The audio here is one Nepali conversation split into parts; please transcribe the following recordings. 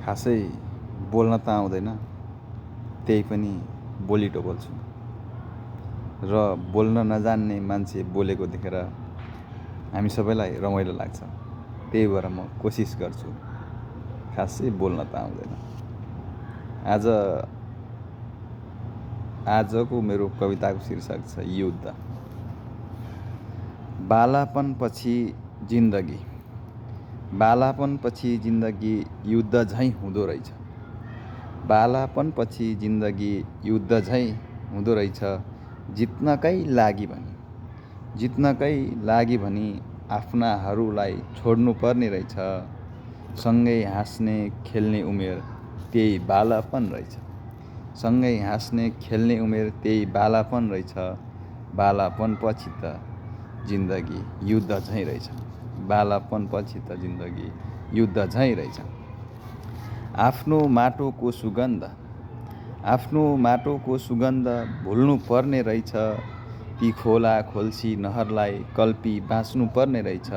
खासै बोल्न त आउँदैन, त्यही पनि बोलिटो बोल्छु र बोल्न नजान्ने मान्छे बोलेको देखेर हामी सबैलाई रमाइलो लाग्छ। त्यही भएर म कोसिस गर्छु। खासै बोल्न त आउँदैन। आजको मेरो कविताको शीर्षक छ युद्ध। बालापनपछि जिन्दगी युद्ध झैँ हुँदो रहेछ। बालापनपछि जिन्दगी युद्ध झैँ हुँदो रहेछ। जित्नकै लागि भनी आफ्नाहरूलाई छोड्नु पर्ने रहेछ। सँगै हाँस्ने खेल्ने उमेर त्यही बालापन रहेछ। बालापनपछि त जिन्दगी युद्ध झैँ रहेछ। आफ्नो माटोको सुगन्ध भुल्नु पर्ने रहेछ। ती खोला खोल्सी नहरलाई कल्पी बाँच्नु पर्ने रहेछ।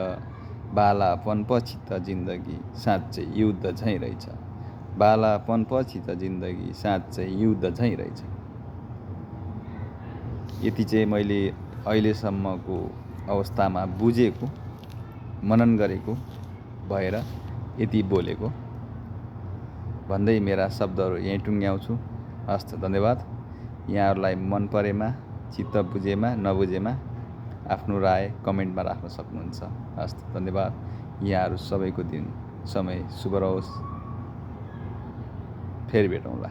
बालापनपछि त जिन्दगी साँच्चै युद्ध झैँ रहेछ। यति चाहिँ मैले अहिलेसम्मको अवस्थामा बुझेको, मनन गरेको भएर यति बोलेको भन्दै मेरा शब्दहरू यहीँ टुङ्ग्याउँछु। हस्त, धन्यवाद। यहाँहरूलाई मन परेमा, चित्त बुझेमा, नबुझेमा आफ्नो राय कमेन्टमा राख्न सक्नुहुन्छ। हस्त, धन्यवाद। यहाँहरू सबैको दिन समय शुभ रहोस्। फेरि भेटौँला।